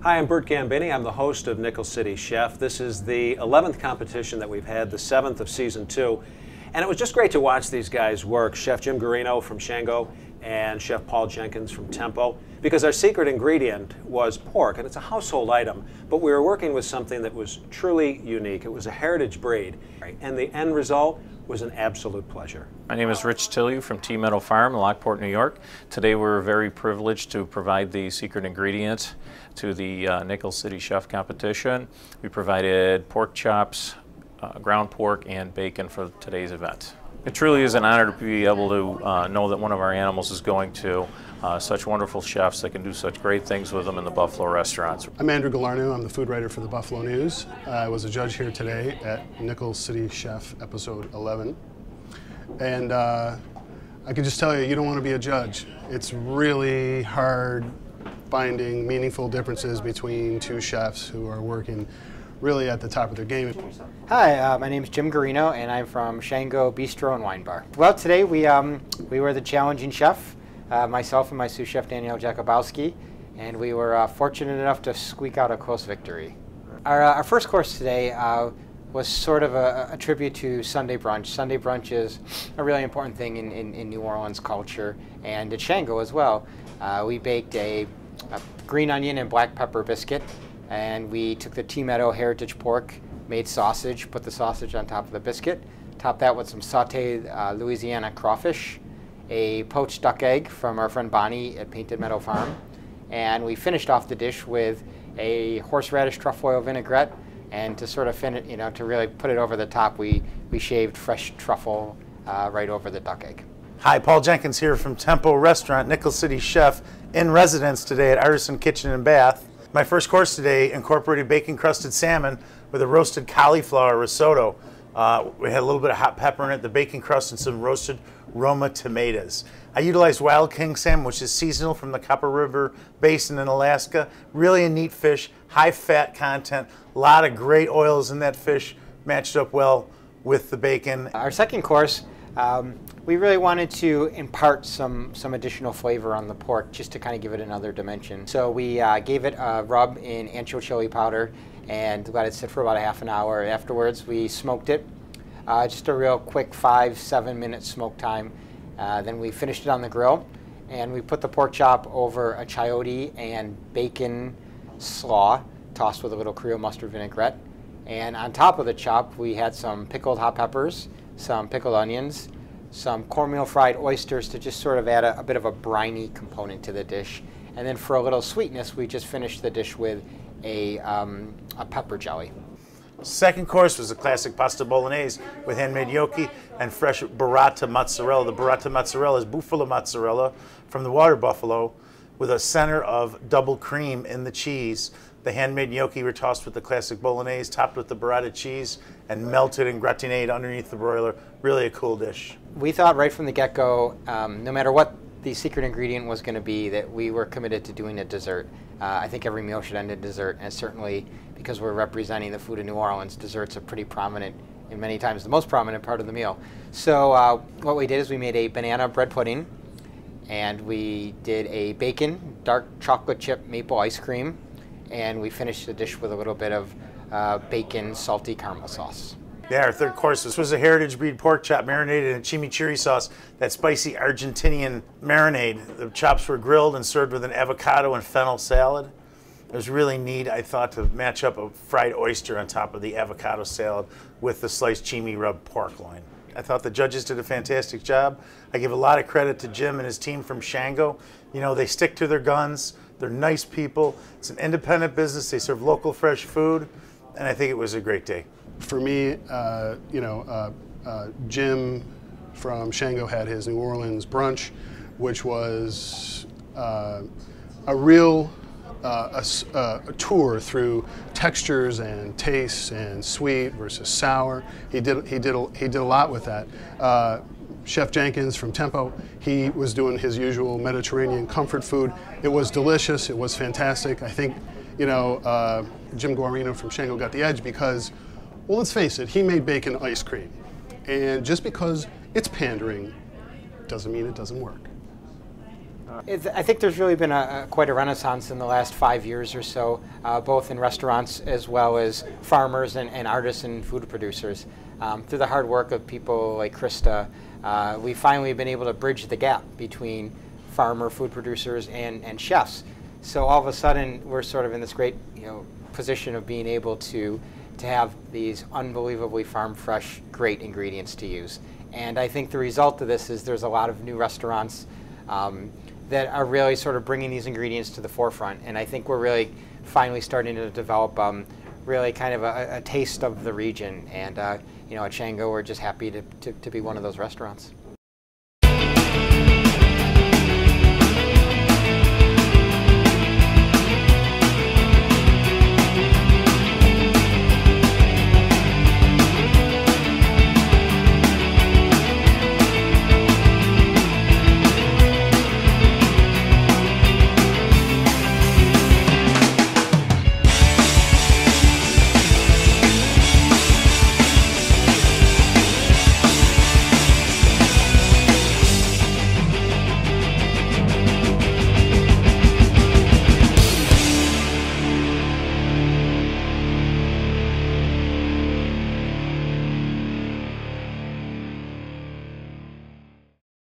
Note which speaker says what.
Speaker 1: Hi, I'm Bert Gambini. I'm the host of Nickel City Chef. This is the 11th competition that we've had, the 7th of season 2. And it was just great to watch these guys work, Chef Jim Guarino from Shango and Chef Paul Jenkins from Tempo, because our secret ingredient was pork, and it's a household item, but we were working with something that was truly unique. It was a heritage breed, and the end result was an absolute pleasure.
Speaker 2: My name is Rich Tilley from T-Meadow Farm in Lockport, New York. Today we're very privileged to provide the secret ingredient to the Nickel City Chef competition. We provided pork chops, ground pork, and bacon for today's event. It truly is an honor to be able to know that one of our animals is going to such wonderful chefs that can do such great things with them in the Buffalo restaurants.
Speaker 3: I'm Andrew Guarino. I'm the food writer for the Buffalo News. I was a judge here today at Nickel City Chef episode 11. And I can just tell you, you don't want to be a judge. It's really hard finding meaningful differences between two chefs who are working really at the top of their game.
Speaker 4: Hi, my name is Jim Guarino, and I'm from Shango Bistro and Wine Bar. Well, today we were the challenging chef, myself and my sous chef Danielle Jakubowski, and we were fortunate enough to squeak out a close victory. Our first course today was sort of a tribute to Sunday brunch. Sunday brunch is a really important thing in New Orleans culture, and at Shango as well. We baked a green onion and black pepper biscuit, and we took the T-Meadow heritage pork, made sausage, put the sausage on top of the biscuit, topped that with some sauteed Louisiana crawfish, a poached duck egg from our friend Bonnie at Painted Meadow Farm, and we finished off the dish with a horseradish truffle oil vinaigrette, and to sort of finish, to really put it over the top, we shaved fresh truffle right over the duck egg.
Speaker 5: Hi, Paul Jenkins here from Tempo Restaurant, Nickel City Chef, in residence today at Artisan Kitchen and Bath. My first course today incorporated bacon-crusted salmon with a roasted cauliflower risotto. We had a little bit of hot pepper in it, the bacon crust, and some roasted Roma tomatoes. I utilized wild king salmon, which is seasonal from the Copper River Basin in Alaska. Really a neat fish, high fat content, a lot of great oils in that fish, matched up well with the bacon.
Speaker 4: Our second course, we really wanted to impart some additional flavor on the pork, just to kind of give it another dimension. So we gave it a rub in ancho chili powder and let it sit for about a half an hour. Afterwards, we smoked it. Just a real quick 5-7 minute smoke time. Then we finished it on the grill, and we put the pork chop over a chayote and bacon slaw, tossed with a little Creole mustard vinaigrette. And on top of the chop, we had some pickled hot peppers, some pickled onions, some cornmeal fried oysters to just sort of add a bit of a briny component to the dish. And then for a little sweetness, we just finished the dish with a pepper jelly.
Speaker 5: Second course was a classic pasta bolognese with handmade gnocchi and fresh burrata mozzarella. The burrata mozzarella is buffalo mozzarella from the water buffalo with a center of double cream in the cheese. The handmade gnocchi were tossed with the classic bolognese, topped with the burrata cheese, and melted and gratinated underneath the broiler. Really a cool dish.
Speaker 4: We thought right from the get-go, no matter what the secret ingredient was going to be, that we were committed to doing a dessert. I think every meal should end in dessert, and certainly because we're representing the food of New Orleans, dessert's a pretty prominent, and many times the most prominent part of the meal. So what we did is we made a banana bread pudding, and we did a bacon dark chocolate chip maple ice cream, and we finished the dish with a little bit of bacon salty caramel sauce.
Speaker 5: Yeah, our third course, this was a heritage breed pork chop marinated in chimichurri sauce, that spicy Argentinian marinade. The chops were grilled and served with an avocado and fennel salad. It was really neat, I thought, to match up a fried oyster on top of the avocado salad with the sliced chimi rub pork loin. I thought the judges did a fantastic job. I give a lot of credit to Jim and his team from Shango. You know, they stick to their guns. They're nice people. It's an independent business. They serve local fresh food, and I think it was a great day.
Speaker 3: For me, Jim from Shango had his New Orleans brunch, which was a real a tour through textures and tastes and sweet versus sour. He did a lot with that. Chef Jenkins from Tempo, he was doing his usual Mediterranean comfort food. It was delicious. It was fantastic. I think, Jim Guarino from Shango got the edge because, well, let's face it, he made bacon ice cream. And just because it's pandering doesn't mean it doesn't work.
Speaker 4: I think there's really been quite a renaissance in the last 5 years or so, both in restaurants as well as farmers and artists and food producers. Through the hard work of people like Krista, we've finally been able to bridge the gap between farmer food producers and chefs. So all of a sudden, we're sort of in this great, position of being able to have these unbelievably farm fresh, great ingredients to use. And I think the result of this is there's a lot of new restaurants that are really sort of bringing these ingredients to the forefront. And I think we're really finally starting to develop really kind of a taste of the region. And at Shango, we're just happy to be one of those restaurants.